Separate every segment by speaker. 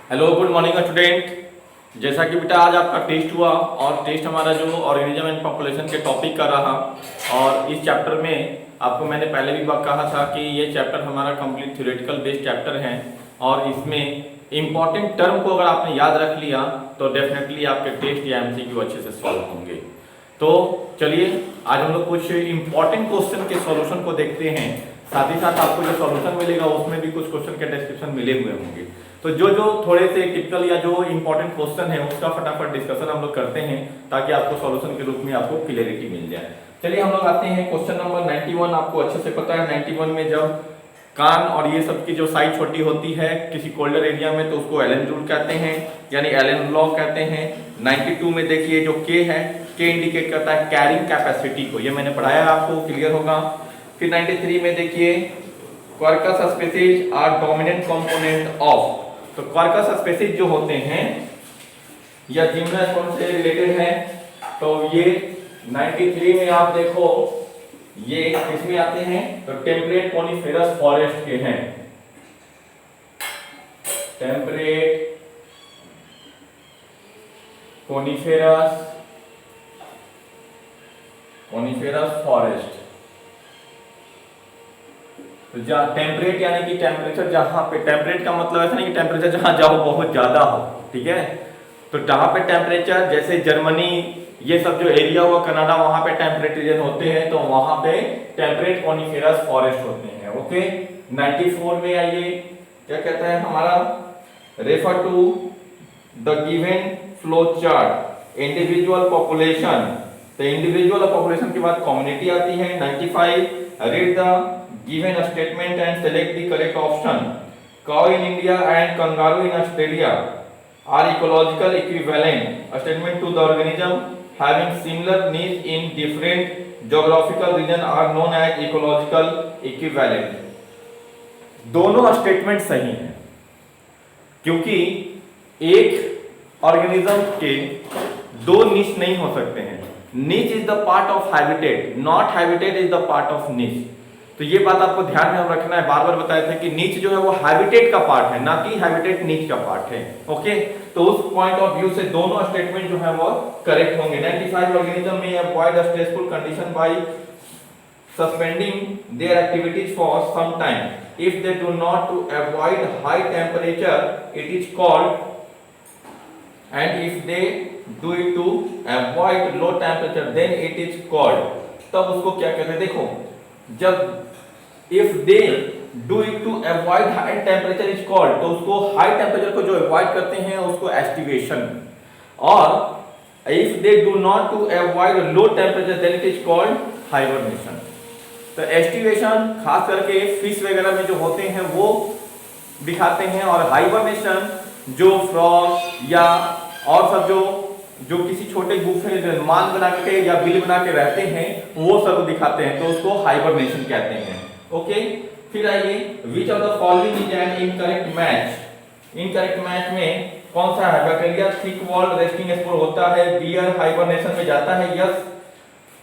Speaker 1: Hello good morning student. जैसा कि बेटा आज आपका टेस्ट हुआ और टेस्ट हमारा जो ऑर्गेनिज्म एंड पॉपुलेशन के टॉपिक का रहा। और इस चैप्टर में आपको मैंने पहले भी बात कहा था कि ये चैप्टर हमारा कंप्लीट थ्योरेटिकल बेस्ड चैप्टर है और इसमें इंपॉर्टेंट टर्म को अगर आपने याद रख लिया तो डेफिनेटली आपके टेस्ट या एमसीक्यू अच्छे से सॉल्व होंगे। तो चलिए आज हम लोग कुछ इंपॉर्टेंट क्वेश्चन के सॉल्यूशन को देखते हैं। साथ ही साथ आपको जो सॉल्यूशन मिलेगा उसमें भी कुछ क्वेश्चन के डिस्क्रिप्शन मिले हुए होंगे। तो जो थोड़े से टिपिकल या जो इंपॉर्टेंट क्वेश्चन है उसका फटाफट डिस्कशन हम लोग करते हैं ताकि आपको सॉल्यूशन के रूप में आपको क्लियरिटी मिल जाए। चलिए हम लोग आते हैं क्वेश्चन नंबर 91। आपको अच्छे से पता है 91 में जब कान और ये सब की जो साइज छोटी होती है किसी कोल्डर एरिया में तो उसको एलन रूल कहते हैं यानी एलन लॉ कहते हैं। 92 में देखिए जो के है, के इंडिकेट करता है कैरिंग कैपेसिटी को, ये मैंने पढ़ाया आपको, क्लियर होगा। फिर 93 में देखिए Quercus species are dominant component of, तो क्वार्कस स्पीसीज जो होते हैं या जिम्नोस्पर्म से रिलेटेड है। तो ये 93 में आप देखो ये किसमें आते हैं तो टेम्परेट कोनिफेरस फॉरेस्ट के हैं। टेम्परेट कोनिफेरस फॉरेस्ट, तो जहाँ टेम्परेट यानी कि टेम्परेचर जहां पे, टेम्परेट का मतलब ऐसा नहीं कि टेम्परेचर जहां जाओ बहुत ज्यादा हो, ठीक है। तो जहां पे टेम्परेचर जैसे जर्मनी ये सब जो एरिया हुआ कनाडा वहां पे टेम्परेट रीजन होते हैं तो वहां पे टेम्परेट कोनिफेरस फॉरेस्ट होते हैं। ओके 94 में आइए क्या कहता है हमारा, refer to the given flow chart individual population. तो इंडिविजुअल पॉपुलेशन के बाद कम्युनिटी आती है। 95 read the given a statement and select the correct option. Cow in India and kangaroo in Australia are ecological equivalent. A statement to the organism having similar needs in different geographical region are known as ecological equivalent. दोनों statement सही हैं क्योंकि एक organism के दो नीच नहीं हो सकते हैं। नीच is the part of habitat, not habitat is the part of नीच। तो ये बात आपको ध्यान में रखना है, बार बार बताया था कि नीच जो है वो हैबिटेट का पार्ट है ना कि हैबिटेट नीच का पार्ट है। ओके तो उस पॉइंट ऑफ व्यू से दोनों स्टेटमेंट जो है वो करेक्ट होंगे। 95 ऑर्गेनिज्म में avoid a stressful condition by suspending their activities for some time. If they do not to avoid high temperature it is called, and if they do it to avoid low temperature then it is called. तब उसको क्या कहते हैं, देखो जब if they do it to avoid high temperature is called, तो उसको high temperature को जो अवॉइड करते हैं उसको एस्टिवेशन, और if they do not to avoid low temperature then it is called hibernation। तो एस्टिवेशन खास करके फिश वगैरह में जो होते हैं वो दिखाते हैं, और हाइबरनेशन जो फ्रॉग या और सब जो किसी छोटे गुफे मान बना के या बिल बना के रहते हैं वो सब दिखाते हैं, तो उसको हाइबरनेशन कहते हैं। ओके फिर आइए which of the following is an incorrect match. Incorrect match में कौन सा है, bacteria thick wall resting spore होता है, बियर हाइबरनेशन में जाता है, यस।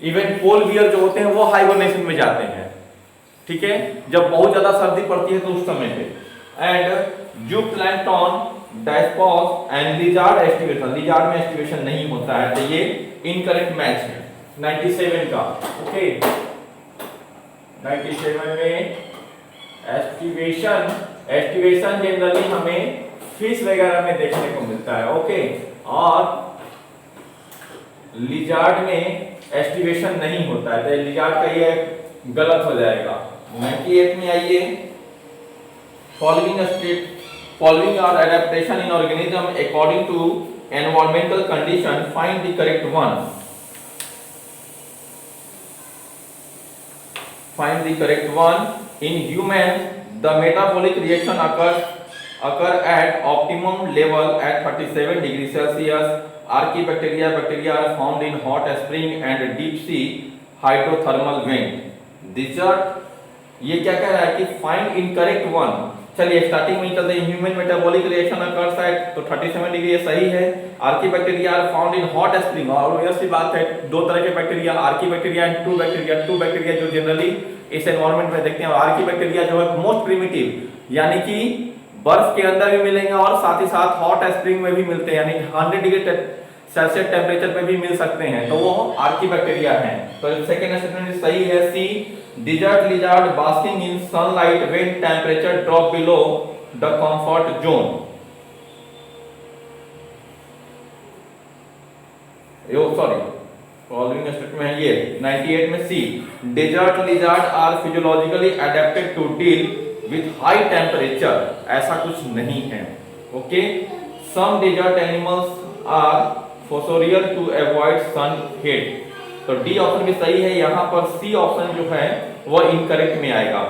Speaker 1: इवन पोल बियर जो होते हैं वो हाइबरनेशन में जाते हैं, ठीक है, जब बहुत ज्यादा सर्दी पड़ती है तो उस समय पे। And zoo plankton diapause and lizard aestivation, lizard में एस्टिवेशन नहीं होता है, तो ये इनकरेक्ट मैच है 97 का। ओके 97 में एस्टिवेशन जनरली हमें फिश वगैरह में देखने को मिलता है। ओके और लिजार्ड में एस्टिवेशन नहीं होता है, तो लिजार्ड का ये गलत हो जाएगा। 98 में आइए following are adaptation in organism according to environmental condition, find the correct one। Find the correct one। In humans the metabolic reaction occur at optimum level at 37 degrees Celsius। Archaebacteria bacteria are found in hot spring and deep sea hydrothermal vent। Desert ये क्या कह रहा है कि find incorrect one। चलिए starting में चलते हैं, human metabolic reaction occurs at, तो 37 डिग्री ये सही है। Archaebacteria are found in hot spring, और ऐसी बात है दो तरह के bacteria, archaebacteria and two bacteria जो जनरली इस एनवायरनमेंट में देखते हैं। और आर्कीबैक्टीरिया जो है मोस्ट प्रिमिटिव यानी कि बर्फ के अंदर भी मिलेंगे और साथ ही साथ हॉट स्प्रिंग में भी मिलते हैं, यानी 100 डिग्री सेल्सियस टेम्परेचर पे भी मिल सकते हैं, तो वो आर्कीबैक्टीरिया हैं। तो सेकंड स्टेटमेंट सही है, C desert lizard basking in sunlight when temperature drop below the comfort zone. Sorry, following statement है ये 98 में, C desert lizard are physiologically adapted to deal with high temperature, ऐसा कुछ नहीं है। Okay, some desert animals are fossorial to avoid sun heat, तो D option भी सही है। यहाँ पर सी ऑप्शन जो है वो इनकरेक्ट में आएगा।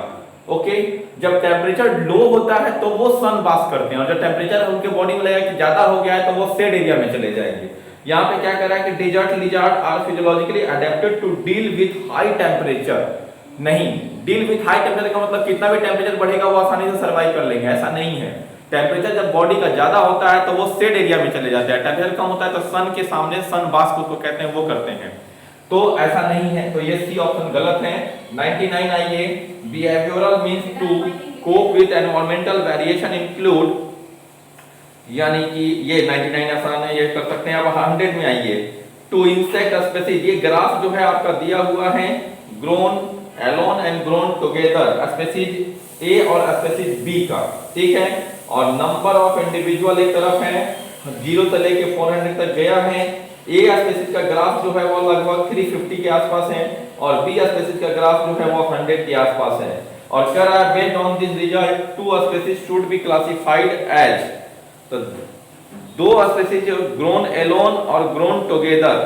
Speaker 1: ओके, जब टेम्परेचर लो होता है तो वो सन बास करते हैं, और जब टेम्परेचर उनके बॉडी में लगेगा कि ज्यादा हो गया है तो वो शेड एरिया में चले जाएंगे। यहाँ पे क्या कर रहा है कि desert lizard are physiologically adapted to deal with high temperature, नहीं, डील विथ हाई टेम्परेचर का मतलब कितना भी टेम्परेचर बढ़ेगा वो आसानी से सर्वाइव कर लेंगे, ऐसा नहीं है। टेम्परेचर जब बॉडी का ज्यादा होता है तो वो शेड एरिया में चले जाते हैं, टेम्परेचर कम होता है तो सन के सामने सन बास्क उसको कहते हैं, वो करते हैं, तो ऐसा नहीं है। तो ये सी ऑप्शन गलत है। 99 आइए, behavioural means to cope with environmental variation include, यानी कि ये 99 आसान है, ये कर सकते हैं। अब 100 में आइए, टू इंसेक्ट स्पीसीज, ये ग्राफ जो है आपका दिया हुआ है grown alone and grown together, species A और स्पीसीज बी का, ठीक है, और नंबर ऑफ इंडिविजुअल एक तरफ है 0 से लेके 400 तक गया है। ए स्पीसीज का ग्राफ जो है वो लगभग 350 के आसपास है, और बी स्पीसीज का ग्राफ जो है वो 100 के आसपास है, और कह रहा है based on this result two species should be classified as, तो दो स्पीसीज ग्रोन एलोन और ग्रोन टुगेदर,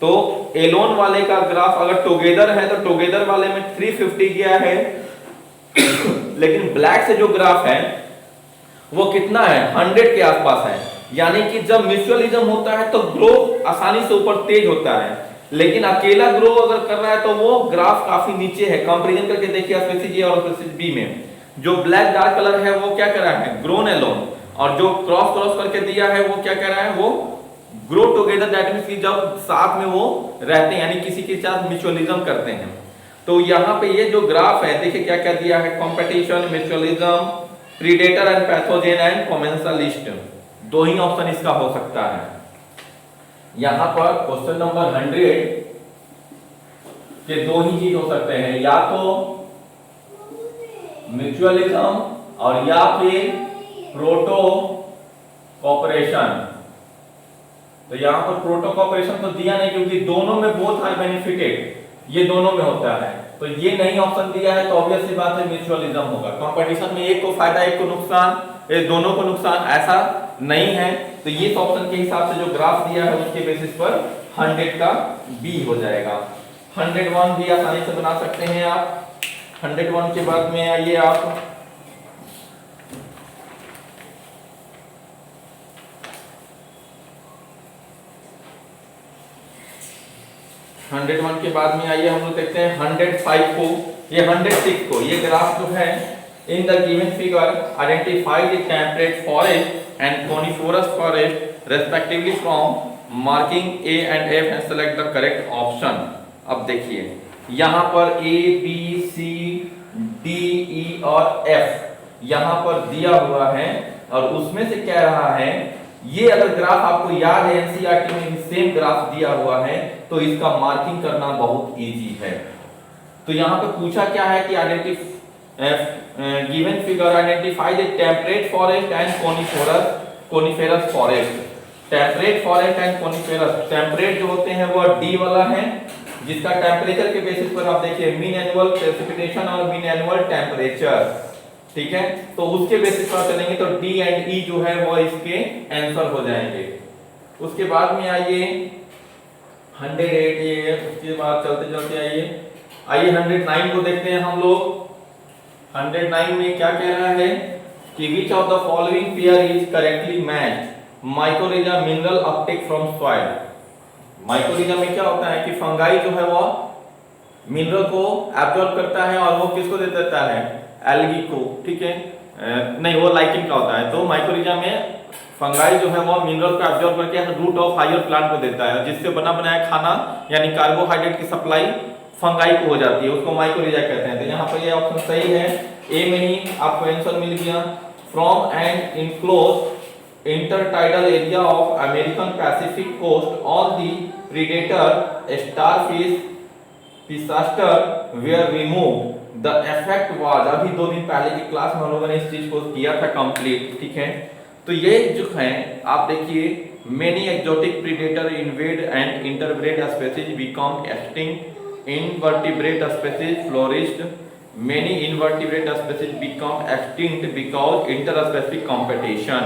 Speaker 1: तो एलोन वाले का ग्राफ अगर टुगेदर है तो टुगेदर वाले में 350 गया है लेकिन ब्लैक से जो ग्राफ है वो कितना है, 100 के आसपास है। यानी कि जब म्यूचुअलिज्म होता है तो ग्रो आसानी से ऊपर तेज होता है, लेकिन अकेला ग्रो अगर कर रहा है तो वो ग्राफ काफी नीचे है। कंपैरिजन करके देखिए स्पीसीज ए और स्पीसीज बी में, जो ब्लैक डार्क कलर है वो क्या कर रहा है, ग्रोन एलोन, और जो क्रॉस करके दिया है वो क्या कर रहा है, वो ग्रो टुगेदर, दैट मींस कि जब साथ में वो रहते हैं, यानी किसी के साथ म्यूचुअलिज्म करते हैं। तो यहाँ पे ये जो ग्राफ है देखिए क्या क्या दिया है, competition, mutualism, predator and pathogen and commensalist, दो ही ऑप्शन इसका हो सकता है। यहां पर क्वेश्चन नंबर 100 के दो ही चीज हो सकते हैं, या तो म्यूचुअलिज्म और या फिर प्रोटो कॉपरेशन। तो यहां पर प्रोटो कॉपरेशन तो दिया नहीं क्योंकि दोनों में बोथ आर बेनिफिटेड, ये दोनों में होता है, तो ये नहीं ऑप्शन दिया है, तो ऑब्वियस सी बात है म्यूचुअलिज्म होगा। कंपटीशन में एक को फायदा एक को नुकसान, ये दोनों को नुकसान, ऐसा नहीं है। तो ये ऑप्शन के हिसाब से जो ग्राफ दिया है उसके बेसिस पर 100 का बी हो जाएगा। 101 भी आसानी से बना सकते हैं आप। 101 के बाद में आइए आप 101 के बाद में आइए हम लोग देखते हैं 105 को, ये 106 को, ये ग्राफ जो है in the given figure identify the temperate forest and coniferous forest respectively from marking A and F and select the correct option. अब देखिए यहाँ पर ए बी सी डी ई और एफ यहाँ पर दिया हुआ है, और उसमें से कह रहा है ये अगर ग्राफ आपको याद है एनसीईआरटी में भी सेम ग्राफ दिया हुआ है तो इसका मार्किंग करना बहुत इजी है। तो यहाँ पे पूछा क्या है कि given figure identify the temperate forest and coniferous forest. Temperate forest and coniferous, temperate जो होते हैं वो डी वाला है जिसका टेम्परेचर के बेसिस पर आप देखिए मीन एनुअल प्रेसिपिटेशन और मीन एनुअल टेम्परेचर, ठीक है, तो उसके बेसिस पर चलेंगे तो डी एंड ई जो है वो इसके आंसर हो जाएंगे। उसके बाद में आइए 108, ये उसके बाद चलते चलते आइए 109 को देखते हैं हम लोग। 109 में क्या कह रहा है कि which of the following pair is correctly matched, mycorrhiza mineral uptake from soil. Mycorrhiza में क्या होता है कि फंगाई जो है वो मिनरल को एब्जॉर्ब करता है और वो किसको दे देता है, एल्गी को, ठीक है, नहीं वो लाइकेन का होता है। तो माइकोरिजा में फंगाई जो है वो मिनरल को एब्जॉर्ब करके रूट ऑफ हायर प्लांट को देता है, जिससे बना बनाया खाना यानी कार्बोहाइड्रेट की सप्लाई फंगाई को हो जाती है, उसको माइकोरिजा कहते हैं। तो यहाँ पर ये ऑप्शन सही है, ए में ही आपको आंसर मिल गया। from an enclosed intertidal area of American Pacific coast, all the predator starfish पिसास्टर were removed. The effect was, अभी 2 दिन पहले की क्लास में हम लोगों ने इस चीज को किया था कंप्लीट, ठीक है। तो ये जो है आप देखिए, many exotic predator invade and interbred species become extinct, invertebrate species flourished, many invertebrate species become extinct because interspecies competition।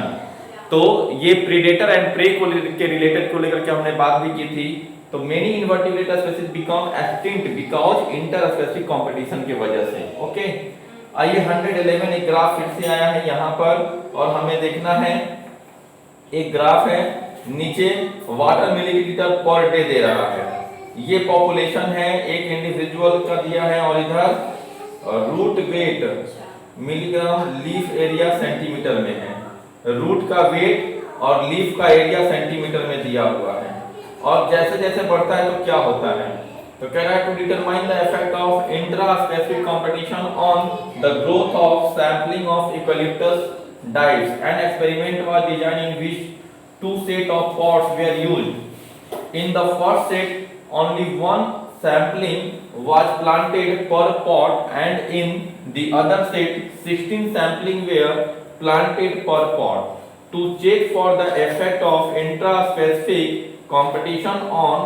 Speaker 1: तो ये प्रीडेटर एंड प्रे को के रिलेटेड को लेकर के हमने बात भी की थी। तो many invertebrate species become extinct because interspecies competition की वजह से। ओके, आइए 111 एक ग्राफ फिर से आया है यहाँ पर और हमें देखना है, एक ग्राफ है, नीचे water millilitre per day they रहा है, ये पॉपुलेशन है एक इंडिविजुअल का दिया है, और इधर root weight milligram leaf area centimetre में है, रूट का वेट और लीफ का एरिया सेंटीमीटर में दिया हुआ है। और जैसे जैसे बढ़ता है तो क्या होता है, तो कह रहा है to determine the effect of intraspecific competition on the growth of sampling of eucalyptus diets, an experiment was designed in which 2 set of pots were used. In the first set only 1 sampling was planted per pot and in the other set 16 sampling were planted per pot to check for the effect of intra-specific competition on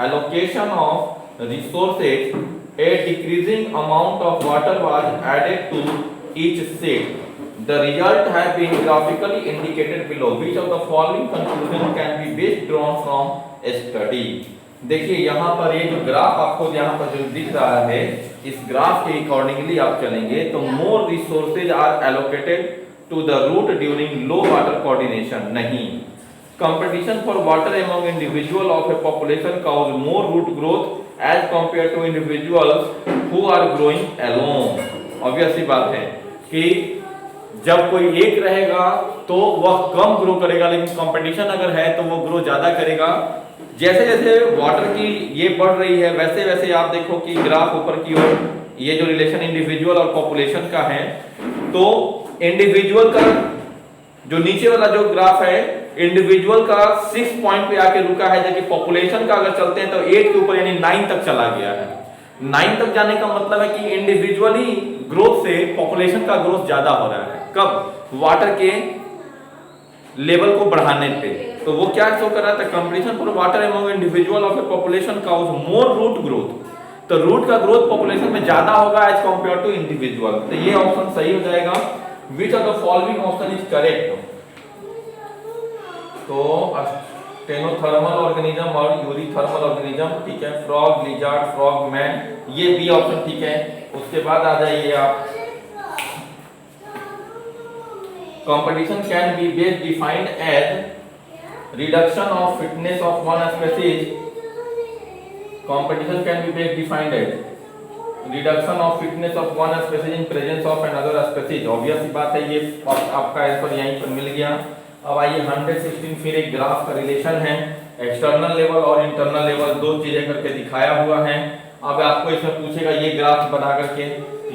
Speaker 1: allocation of resources. A decreasing amount of water was added to each set. The result has been graphically indicated below. Which of the following conclusion can be best drawn from a study? देखिए यहाँ पर ये जो graph आपको यहाँ पर जो दिख रहा है, इस ग्राफ के अकॉर्डिंगली आप चलेंगे तो more resources are allocated to the root during low water coordination. नहीं, competition for water among individual of a population cause more root growth as compare to individuals who are growing alone. Obvious सी बात है कि जब कोई एक रहेगा तो वह कम ग्रो करेगा, लेकिन कंपटीशन अगर है तो वो ग्रो ज्यादा करेगा। जैसे जैसे वाटर की ये बढ़ रही है वैसे वैसे आप देखो कि ग्राफ ऊपर की ओर, ये जो रिलेशन इंडिविजुअल और पॉपुलेशन का है, तो इंडिविजुअल का जो नीचे वाला जो ग्राफ है, इंडिविजुअल का 6 पॉइंट पे आके रुका है, जबकि पॉपुलेशन का अगर चलते हैं तो 8 के ऊपर यानी 9 तक चला गया है। 9 तक जाने का मतलब है कि इंडिविजुअली ग्रोथ से पॉपुलेशन का ग्रोथ ज्यादा हो रहा है। कब? वाटर के लेवल को बढ़ाने पे। तो वो क्या शो कर रहा था, competition for water among individual of a population cause more root growth. तो रूट का ग्रोथ पॉपुलेशन में ज्यादा होगा एज कंपेयर टू इंडिविजुअल। तो ये ऑप्शन सही हो जाएगा। विच of the following option is correct? तो स्टेनोथर्मल ऑर्गेनिज्म और यूरिथर्मल ऑर्गेनिज्म, ठीक है, फ्रॉग, लिजार्ड, फ्रॉग मैन, ये बी ऑप्शन ठीक है। उसके बाद आ जाइए आप, competition can be best defined as reduction of fitness of one species. Competition can be best defined as reduction of fitness of one species in presence of another species. Obvious सी बात है, ये आपका आंसर यहीं पर मिल गया। अब आइए 116 फिर एक ग्राफ का रिलेशन है, एक्सटर्नल लेवल और इंटरनल लेवल दो चीजें करके दिखाया हुआ है। अब आपको इसमें पूछेगा ये ग्राफ बना करके,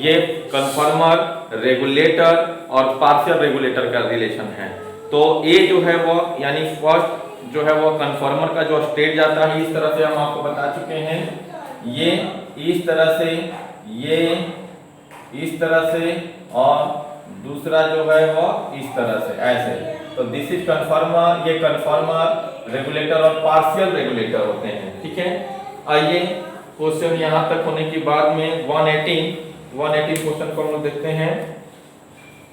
Speaker 1: ये कन्फर्मर, रेगुलेटर और पार्शियल रेगुलेटर का रिलेशन है। तो ए जो है वो यानी फर्स्ट जो है वो कन्फर्मर का जो स्टेट जाता है, इस तरह से हम आपको बता चुके हैं, ये इस तरह से, ये इस तरह से, और दूसरा जो है वो इस तरह से, ऐसे। तो दिस इज कन्फर्मर, ये कन्फर्मर, रेगुलेटर और पार्शियल रेगुलेटर होते हैं, ठीक है। आइए क्वेश्चन यहाँ तक होने के बाद में 118 क्वेश्चन को हम लोग देखते हैं।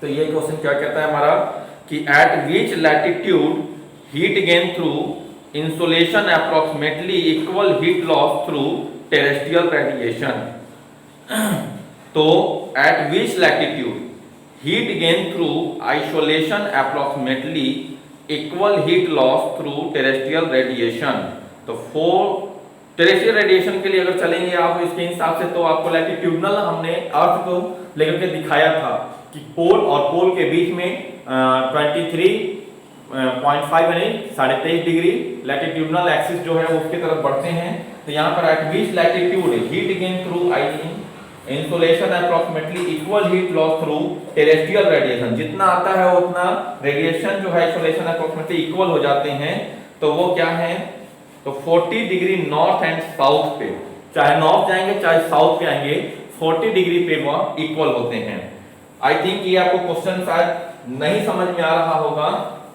Speaker 1: तो ये क्वेश्चन क्या कहता है हमारा कि at which latitude heat gain through insulation approximately equal heat loss through terrestrial radiation. तो at which latitude heat gain through isolation approximately equal heat loss through terrestrial radiation. तो 4 टेरेस्ट्रियल रेडिएशन के लिए अगर चलेंगे आप इसके हिसाब से, तो आपको लैटिट्यूडनल हमने अर्थ को लेकर के दिखाया था कि पोल और पोल के बीच में 23.5 यानी 23.5 डिग्री लैटिट्यूडनल एक्सिस जो है उसके तरफ बढ़ते हैं। तो यहाँ पर at which latitude heat gain through insulation approximately equal heat loss through terrestrial radiation, जितना आता है उतना रेडिएशन जो है इंसुलेशन अप्रोक्सीमेटली इक्वल हो जाते हैं। तो वो क्या है, तो 40 डिग्री नॉर्थ एंड साउथ पे, चाहे नॉर्थ जाएंगे चाहे साउथ पे आएंगे, 40 डिग्री पे वो इक्वल होते हैं। आई थिंक ये आपको क्वेश्चन शायद नहीं समझ में आ रहा होगा,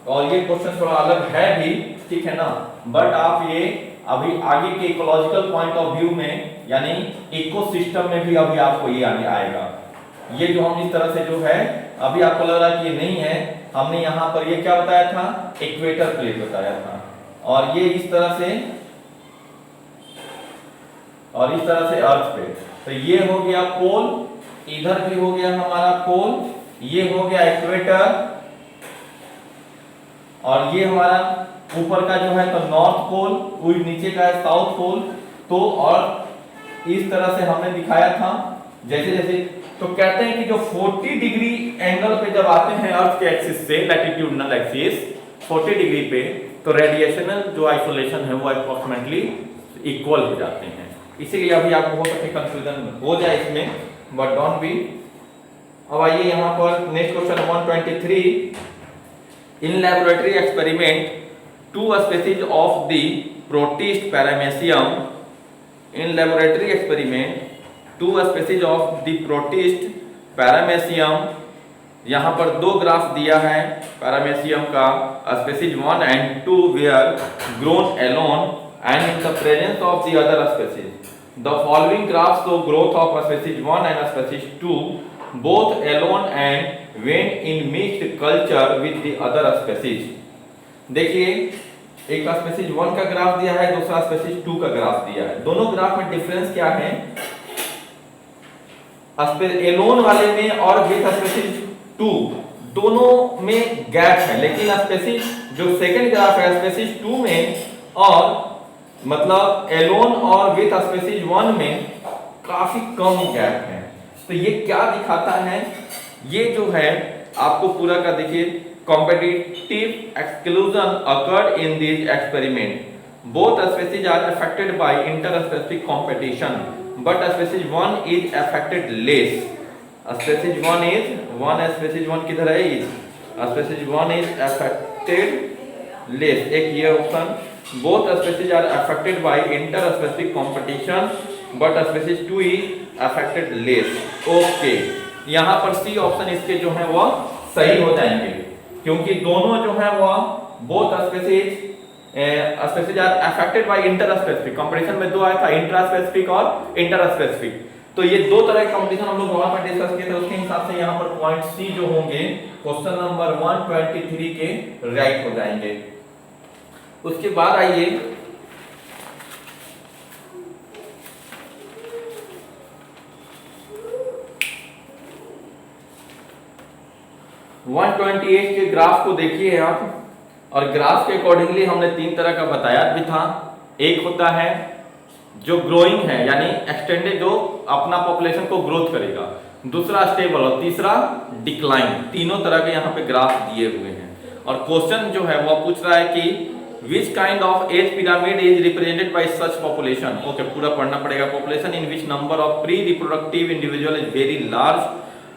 Speaker 1: और ये क्वेश्चन थोड़ा अलग है भी, ठीक है ना, बट आप ये अभी आगे के इकोलॉजिकल पॉइंट ऑफ व्यू में, यानी इकोसिस्टम में भी अभी आपको ये आगे आएगा। ये जो हम इस तरह से जो है, अभी आपको लग रहा है कि ये नहीं है, हमने यहाँ पर ये क्या बताया था, इक्वेटर प्लेट बताया था, और ये इस तरह से, और इस तरह से अर्थ पे। तो ये हो गया पोल, इधर भी हो गया हमारा पोल, ये हो गया इक्वेटर, और ये हमारा ऊपर का जो है तो नॉर्थ पोल, और नीचे का है साउथ पोल। तो और इस तरह से हमने दिखाया था जैसे जैसे, तो कहते हैं कि जो 40 डिग्री एंगल पे जब आते हैं अर्थ के एक्सिस से, लैटिट्यूडनल एक्सिस 40 डिग्री पे, तो रेडिएशनल जो आइसोलेशन है वो अप्रोक्सीमेटली इक्वल हो जाते हैं। इसीलिए अभी आपको हो सकता है कंफ्यूजन हो जाए इसमें, बट डोंट बी। अब आइए यहाँ पर next question 123। In laboratory experiment two species of the protist paramecium, in laboratory experiment two species of the protist paramecium, यहाँ पर दो ग्राफ दिया है पैरामेसियम का, species 1 and 2 were grown alone and in the presence of the other species. The following graphs show growth of species 1 and species 2 both alone and when in mixed culture with the other species. देखिए, एक species 1 का graph दिया है, दूसरा species 2 का graph दिया है। दोनों ग्राफ में डिफरेंस क्या है, एलोन वाले में और विथ स्पेसीज 2 दोनों में गैप है, लेकिन स्पेसीज जो सेकंड ग्राफ है स्पेसीज 2 में, और मतलब एलोन और विथ स्पेसीज 1 में काफी कम गैप है। तो ये क्या दिखाता है, ये जो है आपको पूरा का देखिए, competitive exclusion occurred in these experiment. Both species are affected by interspecific competition, but species 1 is affected less. Species 1 is species 1 किधर है, is species 1 is affected less, एक ये option. Both species are affected by interspecific competition, but species 2 is affected less. Okay, यहाँ पर C option इसके जो है वो सही हो जाएंगे, क्योंकि दोनों जो है वो both species are affected by interspecific competition में दो आया था, इंट्रास्पेसिफिक और इंटरस्पेसिफिक। तो ये दो तरह के कंपटीशन हम लोग वहां पर डिस्कस किए थे, उसके हिसाब से यहाँ पर पॉइंट सी जो होंगे क्वेश्चन नंबर 123 के राइट हो जाएंगे। उसके बाद आइए 128 के ग्राफ को देखिए आप, और ग्राफ के अकॉर्डिंगली हमने तीन तरह का बताया भी था। एक होता है जो ग्रोइंग है, यानी एक्सटेंडेड, जो अपना पॉपुलेशन को ग्रोथ करेगा, दूसरा स्टेबल, और तीसरा डिक्लाइन। तीनों तरह के यहाँ पे ग्राफ दिए हुए हैं, और क्वेश्चन जो है वो पूछ रहा है कि which kind of age pyramid is represented by such population. Okay, पूरा पढ़ना पड़ेगा। Population in which number of pre reproductive individual is very large,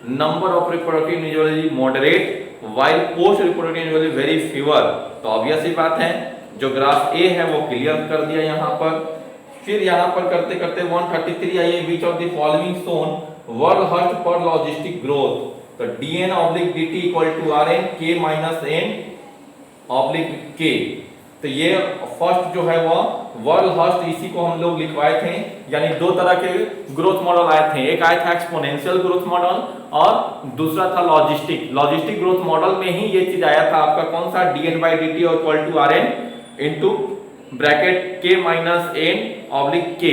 Speaker 1: number of reproductive individual is moderate, while post reproductive individual is very fever. तो obvious ही बात है, जो graph A है वो clear कर दिया यहाँ पर। फिर यहाँ पर करते करते 133 आइए, which of the following shown Verhulst Pearl logistic growth. तो dn oblique dt equal to rn k minus n oblique k। तो ये फर्स्ट जो है वो वर्ल्ड हर्स्ट, इसी को हम लोग लिखवाए थे, यानी दो तरह के ग्रोथ मॉडल आए थे। एक आया था एक्सपोनेंशियल ग्रोथ मॉडल और दूसरा था लॉजिस्टिक। लॉजिस्टिक ग्रोथ मॉडल में ही ये चीज आया था आपका, कौन सा, dn by dt equal to rn into bracket k minus n oblique k।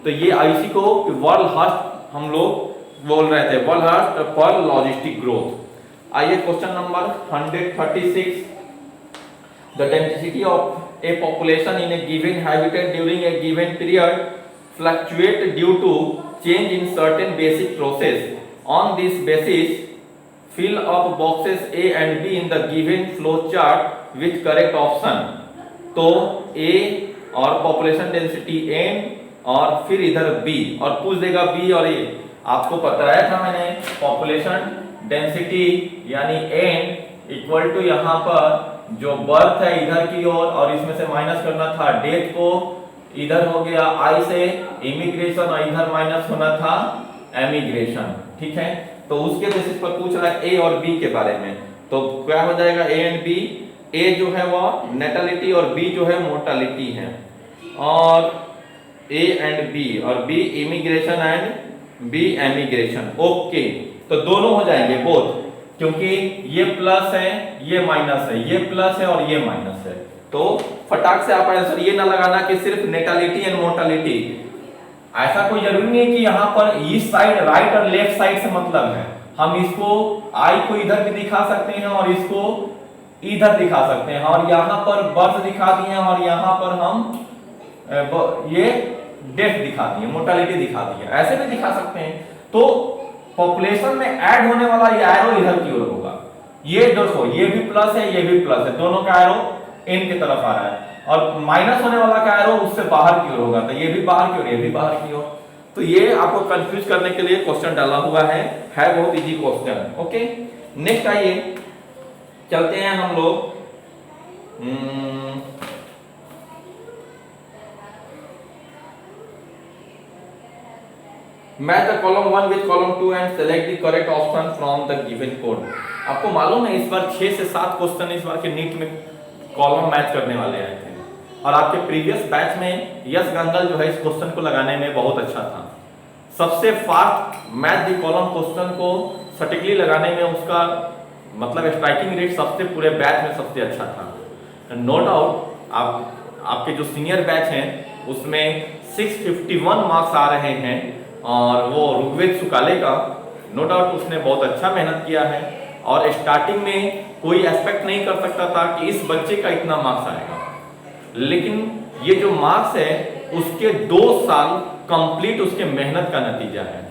Speaker 1: तो ये इसी को वर्ल्ड हर्स्ट हम लोग बोल रहे थे, world Hearst Pearl logistic growth. आइए question number 136। The density of a population in a given habitat during a given period fluctuate due to change in certain basic process. On this basis, fill up boxes A and B in the given flow chart with correct option. तो A और population density N और फिर इधर B, और पूछ देगा B और A आपको बताया था मैंने, पॉपुलेशन डेंसिटी यानी एन इक्वल टू यहाँ पर जो बर्थ है इधर की ओर और इसमें से माइनस करना था डेथ को, इधर हो गया आई से इमिग्रेशन और इधर माइनस होना था एमिग्रेशन। ठीक है, तो उसके बेसिस पर पूछ रहा है ए और बी के बारे में, तो क्या हो जाएगा ए एंड बी। ए जो है वो नेटलिटी और बी जो है मोर्टालिटी है, और ए एंड बी और B immigration and B emigration. Okay, तो दोनों हो जाएंगे बोथ, क्योंकि ये प्लस है ये माइनस है, ये प्लस है और ये माइनस है। तो फटाक से आप आंसर ये ना लगाना कि सिर्फ नेटलिटी एंड मोर्टालिटी, ऐसा कोई जरूरी नहीं है कि यहाँ पर इस साइड राइट और लेफ्ट साइड से मतलब है। हम इसको आई को इधर भी दिखा सकते हैं और इसको इधर दिखा सकते हैं, और यहाँ पर बर्थ दिखा दिए और यहाँ पर हम ये डेथ दिखा दिए, मोर्टालिटी दिखा दिए, ऐसे भी दिखा सकते हैं। तो पॉपुलेशन में ऐड होने वाला ये एरो इधर की ओर होगा, ये देखो ये भी प्लस है ये भी प्लस है, दोनों का एरो इन की तरफ आ रहा है, और माइनस होने वाला का एरो उससे बाहर की ओर होगा, तो ये भी बाहर की ओर ये भी बाहर की ओर। तो ये आपको कंफ्यूज करने के लिए क्वेश्चन डाला हुआ है बहुत इजी क्वेश्चन। ओके, नेक्स्ट आइए चलते हैं हम लोग match the column 1 with column 2 and select the correct option from the given code. आपको मालूम है इस बार 6 से 7 क्वेश्चन इस बार के नीट में कॉलम मैच करने वाले आए थे, और आपके प्रीवियस बैच में यश गंगल जो है इस क्वेश्चन को लगाने में बहुत अच्छा था। सबसे fast match the column question को सटीकली लगाने में उसका मतलब स्ट्राइकिंग रेट सबसे पूरे बैच में सबसे अच्छा था। नो डाउट आपके जो सीनियर बैच हैं उसमें 651 मार्क्स आ रहे हैं, और वो ऋग्वेद सुकाले का नो डाउट उसने बहुत अच्छा मेहनत किया है, और स्टार्टिंग में कोई एक्सपेक्ट नहीं कर सकता था कि इस बच्चे का इतना मार्क्स आएगा, लेकिन ये जो मार्क्स है उसके 2 साल कंप्लीट उसके मेहनत का नतीजा है।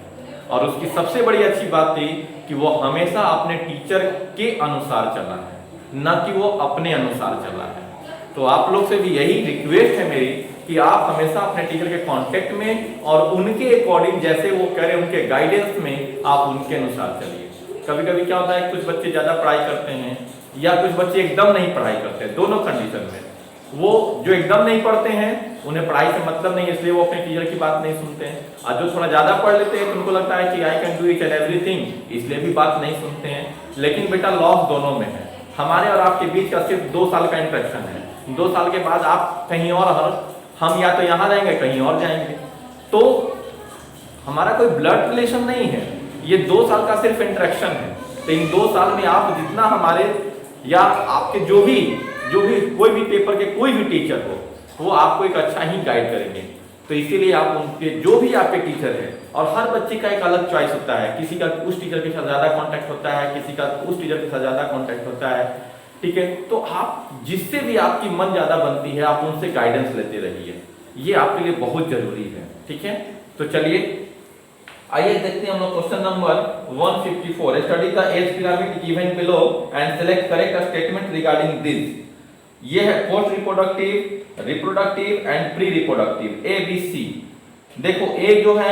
Speaker 1: और उसकी सबसे बड़ी अच्छी बात थी कि वो हमेशा अपने टीचर के अनुसार चला है, न कि वो अपने अनुसार चला है। तो आप लोग से भी यही रिक्वेस्ट है मेरी कि आप हमेशा अपने टीचर के कांटेक्ट में और उनके अकॉर्डिंग जैसे वो कह रहे हैं उनके गाइडेंस में आप उनके अनुसार चलिए। कभी कभी क्या होता है कुछ बच्चे ज्यादा पढ़ाई करते हैं या कुछ बच्चे एकदम नहीं पढ़ाई करते हैं, दोनों कंडीशन में। वो जो एकदम नहीं पढ़ते हैं उन्हें पढ़ाई से मतलब नहीं, इसलिए वो अपने टीचर की बात नहीं सुनते हैं, और जो थोड़ा ज्यादा पढ़ लेते हैं तो उनको लगता है कि I can do it and everything, इसलिए भी बात नहीं सुनते हैं। लेकिन बेटा लॉस दोनों में है, हमारे और आपके बीच का सिर्फ 2 साल का इंटरेक्शन है। 2 साल के बाद आप कहीं और, हम या तो यहाँ जाएंगे कहीं और जाएंगे, तो हमारा कोई ब्लड रिलेशन नहीं है, ये 2 साल का सिर्फ इंटरेक्शन है। तो इन 2 साल में आप जितना हमारे या आपके जो भी कोई भी पेपर के कोई भी टीचर हो वो आपको एक अच्छा ही गाइड करेंगे। तो इसीलिए आप उनके जो भी आपके टीचर हैं, और हर बच्चे का एक अलग चॉइस होता है, किसी का उस टीचर के साथ ज्यादा कांटेक्ट होता है, किसी का उस टीचर के साथ ज्यादा कांटेक्ट होता है, ठीक है। तो आप जिससे भी आपकी मन ज्यादा बनती है आप उनसे गाइडेंस लेते रहिए, ये आपके लिए बहुत जरूरी है, ठीक है। तो चलिए आइए देखते हैं हम लोग question number 154। Study the age pyramid given below and select correct statement regarding this. ये है post reproductive, reproductive and pre reproductive, A B C. देखो ए जो है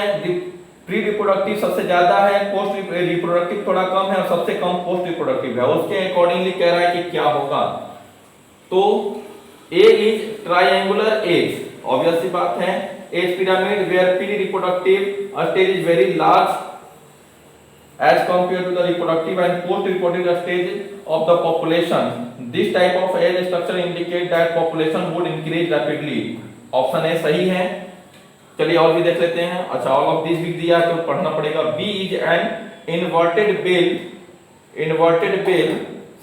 Speaker 1: प्री रिप्रोडक्टिव सबसे ज्यादा है, पोस्ट रिप्रोडक्टिव थोड़ा कम है, और सबसे कम पोस्ट रिप्रोडक्टिव है। उसके अकॉर्डिंगली कह रहा है कि क्या होगा। तो A is triangular age, obvious सी बात है, age pyramid where pre reproductive stage is very large as compared to the reproductive and post reproductive stage of the population. This type of age structure indicate that population would increase rapidly. Option A सही है। चलिए और भी देख लेते हैं। अच्छा, all of this भी दिया तो पढ़ना पड़ेगा। B is an inverted bell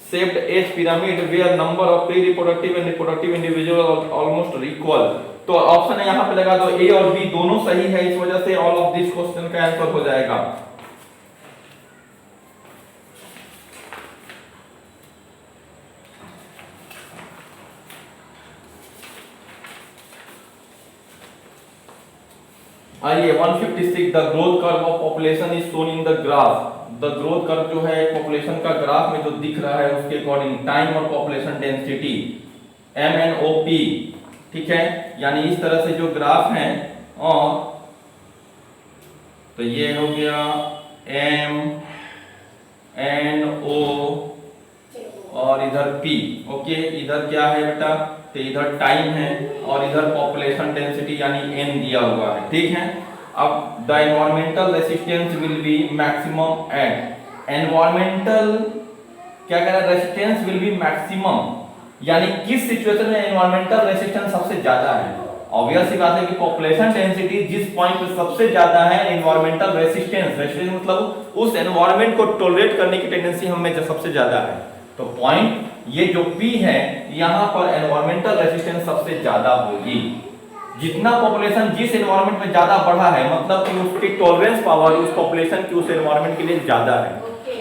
Speaker 1: shaped age pyramid where number of pre reproductive and reproductive individual are almost equal। तो ऑप्शन है यहाँ पे लगा दो, ए और बी दोनों सही है, इस वजह से ऑल ऑफ दिस क्वेश्चन का आंसर हो जाएगा। आइए 156, the growth curve of population is shown in the graph. The growth curve जो है पॉपुलेशन का ग्राफ में जो दिख रहा है उसके अकॉर्डिंग टाइम और पॉपुलेशन डेंसिटी MNOP, ठीक है, यानी इस तरह से जो ग्राफ है, और तो ये हो गया MNO और इधर P। ओके, इधर क्या है बेटा, तो इधर टाइम है और इधर पॉपुलेशन डेंसिटी यानी N दिया हुआ है। ठीक है, अब the environmental resistance will be maximum at, environmental क्या कह रहा है, रेसिस्टेंस विल बी मैक्सिमम, यानी किस सिचुएशन में एनवायरमेंटल रेसिस्टेंस सबसे ज्यादा है। ऑब्वियस सी बात है कि पॉपुलेशन डेंसिटी जिस पॉइंट पे सबसे ज्यादा है, एनवायरमेंटल रेसिस्टेंस, रेसिस्टेंस मतलब उस एनवायरमेंट को टॉलरेट करने की टेंडेंसी हम में सबसे ज्यादा है। तो पॉइंट ये जो P है, यहां पर एनवायरमेंटल रेसिस्टेंस सबसे ज्यादा होगी। जितना पॉपुलेशन जिस एनवायरमेंट में ज्यादा बढ़ा है, मतलब कि उसकी टॉलरेंस पावर उस पॉपुलेशन की उस एनवायरमेंट के लिए ज्यादा है।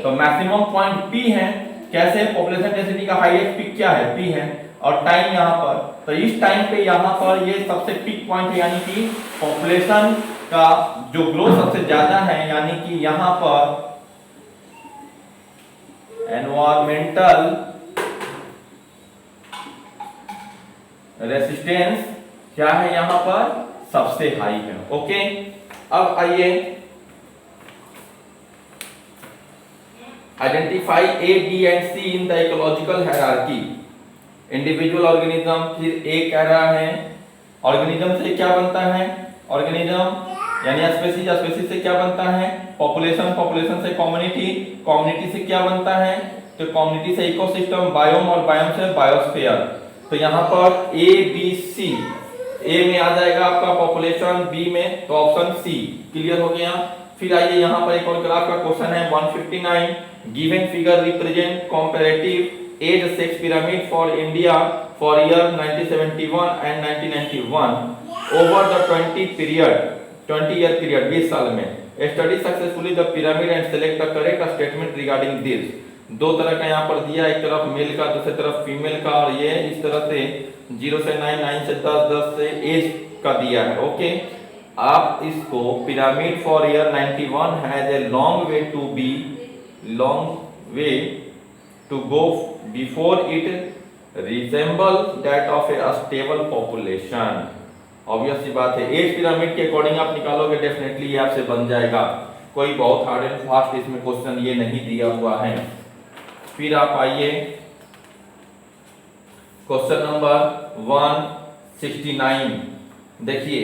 Speaker 1: तो मैक्सिमम पॉइंट P है। कैसे, पॉपुलेशन डेंसिटी का हाईएस्ट पीक क्या है, P है, और टाइम यहाँ पर, तो इस टाइम पे यहाँ पर ये सबसे पीक पॉइंट है, यानी कि पॉपुलेशन का जो ग्रोथ सबसे ज्यादा है, यानी कि यहाँ पर एनवायरमेंटल रेसिस्टेंस क्या है, यहाँ पर सबसे हाई है। ओके, अब आइए identify A, B and C in the ecological hierarchy. Individual organism, फिर A कह रहा है ऑर्गेनिज्म से क्या बनता है, ऑर्गेनिज्म यानी स्पीशीज, स्पीशीज से क्या बनता है, पॉपुलेशन, पॉपुलेशन से कम्युनिटी, कम्युनिटी से क्या बनता है, तो कम्युनिटी से इकोसिस्टम, बायोम, और बायोम से बायोस्फीयर। तो यहाँ पर A, B, C, A में आ जाएगा आपका पॉपुलेशन, B में तो ऑप्शन C क्लियर हो गया। फिर आइए यहाँ पर एक और ग्राफ का क्वेश्चन है 159, given figure represent comparative age sex pyramid for India for year 1971 and 1991 over the 20 year period, 20 साल में। Study successfully the pyramid and select the correct statement regarding this. दो तरह का यहाँ पर दिया, एक तरफ मेल का, दूसरी तरफ फीमेल का, और ये इस तरह से 0 से 9, 9 से 10, 10 से एज का दिया है। ओके, आप इसको pyramid for year 91 has a long way to be, long way to go before it resemble that of a stable population. Obvious सी बात है, एज पिरामिड के अकॉर्डिंग आप निकालोगे, डेफिनेटली ये आपसे बन जाएगा। कोई बहुत हार्ड एंड फास्ट इसमें क्वेश्चन ये नहीं दिया हुआ है। फिर आप आइए क्वेश्चन नंबर 169, देखिए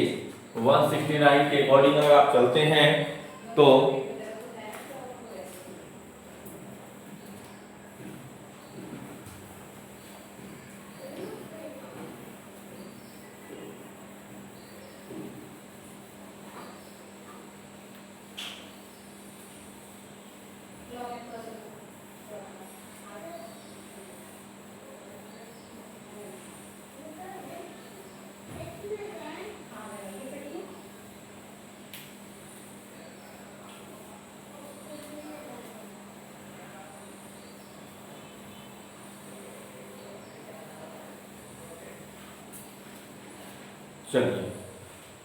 Speaker 1: 169 के अकॉर्डिंग अगर आप चलते हैं तो चलिए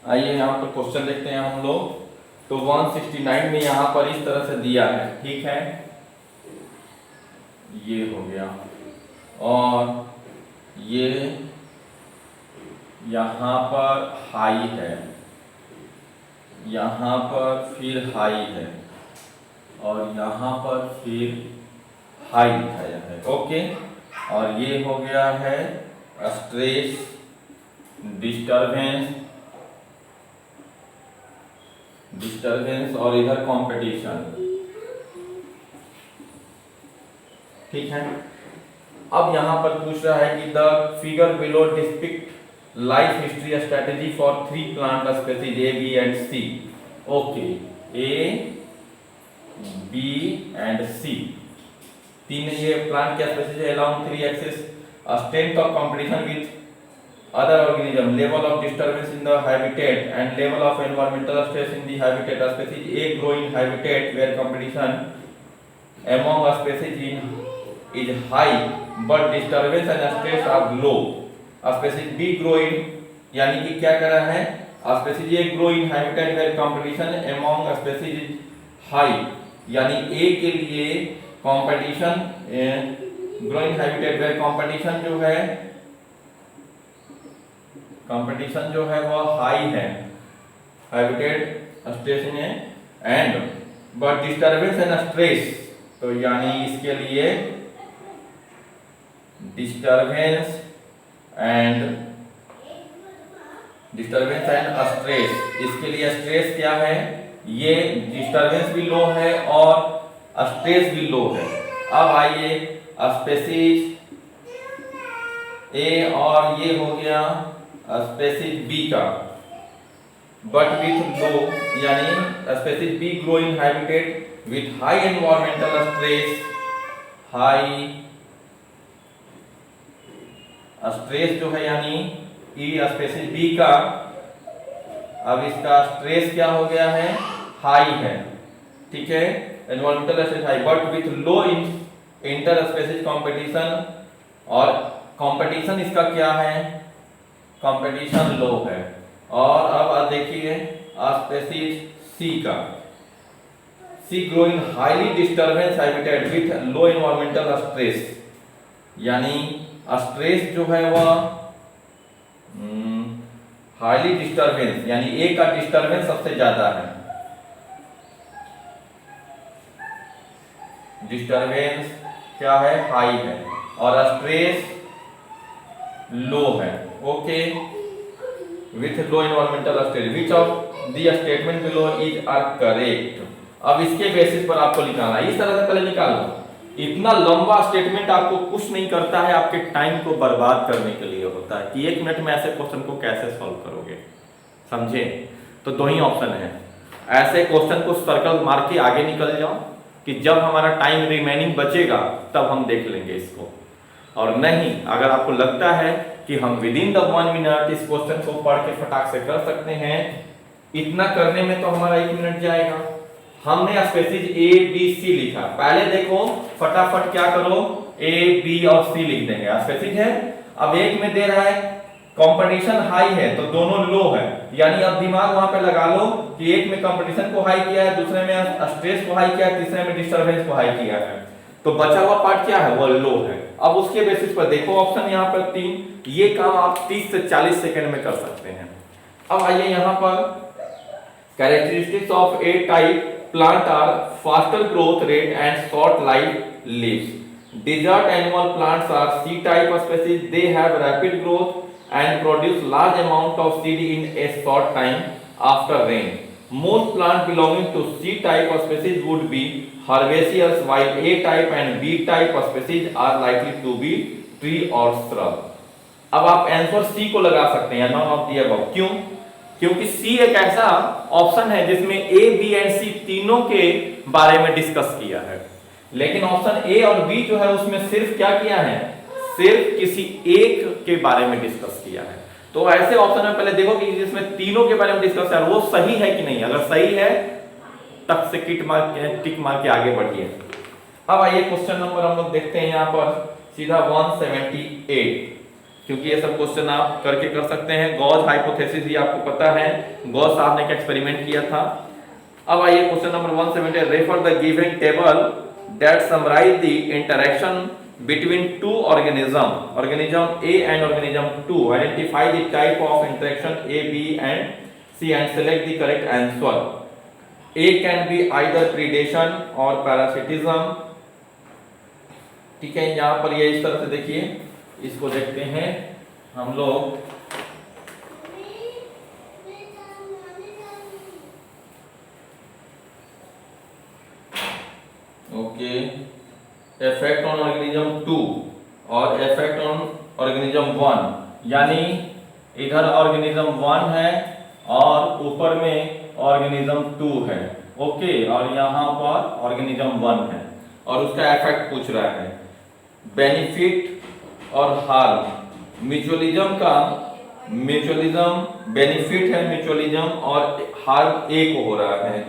Speaker 1: आइए यहाँ पर क्वेश्चन देखते हैं हम लोग। तो 169 में यहाँ पर इस तरह से दिया है, ठीक है, ये हो गया, और ये यहाँ पर हाई है, यहाँ पर फिर हाई है, और यहाँ पर फिर हाई दिखाया है। ओके, और ये हो गया है स्ट्रेस, डिस्टरबेंस, डिस्टरबेंस, और इधर कंपटीशन। ठीक है, अब यहां पर पूछ रहा है कि the figure below depict life history strategy for 3 plant species A, B and C। Okay, A, B and C, तीन ये प्लांट के स्पीशीज है along 3 axis. Strength of competition with other organism, level of disturbance in the habitat and level of environmental stress in the habitat. Species A grow in habitat where competition among species is high but disturbance and stress are low. Species B grow in, यानी कि क्या कर रहा है, species A grow in habitat where competition among species is high, यानी A के लिए competition grow in habitat where competition जो है, कंपटीशन जो है वो हाई है, हैबिटेट स्टेशन है and but disturbance and stress, तो यानी इसके लिए डिस्टर्बेंस एंड स्ट्रेस, इसके लिए स्ट्रेस क्या है, ये डिस्टर्बेंस भी लो है और स्ट्रेस भी लो है। अब आइए स्पेसीज ए और ये हो गया स्पेसीज बी का, बट विथ लो, यानी species B grow in habitat with high environmental stress, high stress जो है यानी ई स्पेसीज बी का, अब इसका स्ट्रेस क्या हो गया है, हाई है, ठीक है, environmental stress high, but with low in inter species competition, और कंपटीशन इसका क्या है, कंपटीशन लो है। और अब देखिए स्पेसीज सी का, C grow in highly disturbance habitat with low environmental stress, यानी स्ट्रेस जो है वह हाईली डिस्टर्बेंस, यानी ए का डिस्टर्बेंस सबसे ज्यादा है, डिस्टर्बेंस क्या है, हाई है, और स्ट्रेस लो है, okay, with low environmental stress, which of the statement below is are correct. अब इसके बेसिस पर आपको निकालना है, इस तरह से पहले निकाल लो, इतना लंबा स्टेटमेंट आपको कुछ नहीं करता है, आपके टाइम को बर्बाद करने के लिए होता है कि 1 मिनट में ऐसे क्वेश्चन को कैसे सॉल्व करोगे, समझे। तो दो ही ऑप्शन है, ऐसे क्वेश्चन को सर्कल मार के आगे निकल जाओ कि जब हमारा टाइम रिमेनिंग बचेगा तब हम देख लेंगे इसको, और नहीं अगर आपको लगता है कि हम विद इन द 1 मिनट इस क्वेश्चन को पढ़ के फटाक से कर सकते हैं, इतना करने में तो हमारा 1 मिनट जाएगा। हमने स्पेसीज ए बी सी लिखा, पहले देखो फटाफट क्या करो, ए बी और सी लिख देंगे, स्पेसीज है। अब एक में दे रहा है कंपटीशन हाई है तो दोनों लो है, यानी अब दिमाग वहां पे लगा लो कि एक में कंपटीशन को हाई किया है, दूसरे में स्ट्रेस को हाई किया है, तीसरे में डिस्टर्बेंस को हाई किया है, तो बचा हुआ पार्ट क्या है, वो लो है। अब उसके बेसिस पर देखो ऑप्शन यहाँ पर 3, ये काम आप 30 से 40 सेकंड में कर सकते हैं। अब आइए यहाँ पर characteristics of A type plant are faster growth rate and short life lives. Desert annual plants are C type species. They have rapid growth and produce large amount of seed in a short time after rain. Most plants belonging to C type species would be herbaceous, while A type and B type species are likely to be tree or shrub. अब आप answer C को लगा सकते हैं, none of the above। क्यों? क्योंकि सी एक ऐसा ऑप्शन है जिसमें ए बी एंड सी तीनों के बारे में डिस्कस किया है, लेकिन ऑप्शन ए और बी जो है उसमें सिर्फ क्या किया है, सिर्फ किसी एक के बारे में डिस्कस किया है। तो ऐसे ऑप्शन में पहले देखो कि जिसमें तीनों के बारे में डिस्कस है वो सही है कि नहीं, अगर सही है तक से टिक मार के आगे बढ़िए। अब आइए क्वेश्चन नंबर हम लोग देखते हैं यहाँ पर सीधा 178, क्योंकि ये सब क्वेश्चन आप करके कर सकते हैं। गॉस हाइपोथेसिस ही आपको पता है, गॉस साहब ने एक एक्सपेरिमेंट किया था। अब आइए question number 178, refer the given table that summarise the interaction between two organism A and organism 2, identify the type of interaction A B and C and select the correct answer. A can be either predation और parasitism, ठीक है। यहाँ पर ये इस तरह से देखिए, इसको देखते हैं हम लोग, ओके, इफेक्ट ऑन ऑर्गेनिज्म 2 और इफेक्ट ऑन ऑर्गेनिज्म 1, यानी इधर ऑर्गेनिज्म 1 है और ऊपर में ऑर्गेनिज्म 2 है, ओके, और यहाँ पर ऑर्गेनिज्म 1 है और उसका इफेक्ट पूछ रहा है। बेनिफिट और हार्म, म्यूचुअलिज्म का बेनिफिट है म्यूचुअलिज्म और हार्म ए को हो रहा है,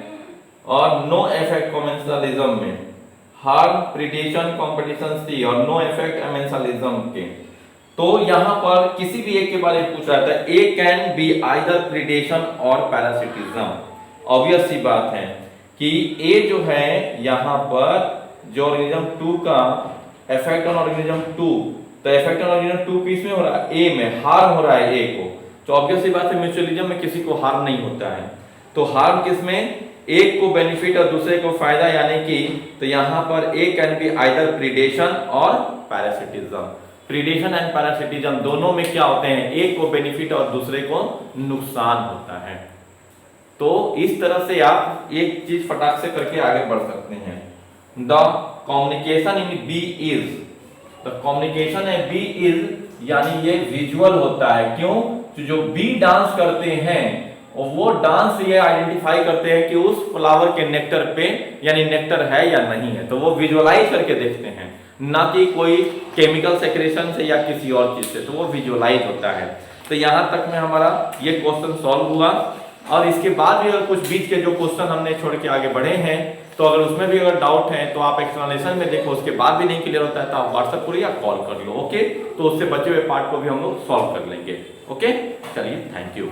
Speaker 1: और नो इफेक्ट कमेंसलिज्म में, हार्म प्रीडेशन कंपटीशन सी और नो इफेक्ट अमेंसलिज्म के। तो यहाँ पर किसी भी एक के बारे में पूछ रहा था, ए कैन बी आइदर प्रीडेशन और पैरासिटिज्म। ऑब्वियस सी बात है कि ए जो है यहाँ पर जो ऑर्गेनिज्म 2 का इफेक्ट ऑन ऑर्गेनिज्म 2, तो इफेक्ट ऑन ऑर्गेनिज्म 2 किस में हो रहा है, ए में, हार्म हो रहा है ए को, तो ऑब्वियस सी बात है म्यूचुअलिज्म में किसी को हार्म नहीं होता है। तो हार्म किसमें, एक को बेनिफिट और दूसरे को फायदा, यानी कि तो यहां पर ए कैन बी आइदर प्रीडेशन और पैरासिटिज्म। प्रीडेशन एंड पैरासिटिज्म दोनों में क्या होते हैं, एक को बेनिफिट और दूसरे को नुकसान होता है। तो इस तरह से आप एक चीज फटाक से करके आगे बढ़ सकते हैं। The communication in B is, the communication in B is यानी ये विजुअल होता है। क्यों, तो जो बी डांस करते हैं और वो डांस ये आइडेंटिफाई करते हैं कि उस फ्लावर के नेक्टर पे यानी नेक्टर है या नहीं है, तो वो विजुअलाइज करके देखते हैं, ना कि कोई केमिकल सेक्रेशन से या किसी और चीज से, तो वो विजुअलाइज होता है। तो यहां तक में हमारा ये क्वेश्चन सॉल्व हुआ। और इसके बाद भी अगर कुछ बीच के जो क्वेश्चन हमने छोड़ के आगे बढ़े हैं, तो अगर उसमें भी अगर डाउट है तो आप एक्सप्लेनेशन में देखो, उसके बाद भी नहीं क्लियर होता है तो आप व्हाट्सएप करो या कॉल कर लो। ओके, तो उससे बचे हुए पार्ट को भी हम लोग सॉल्व कर लेंगे। ओके, चलिए, थैंक यू।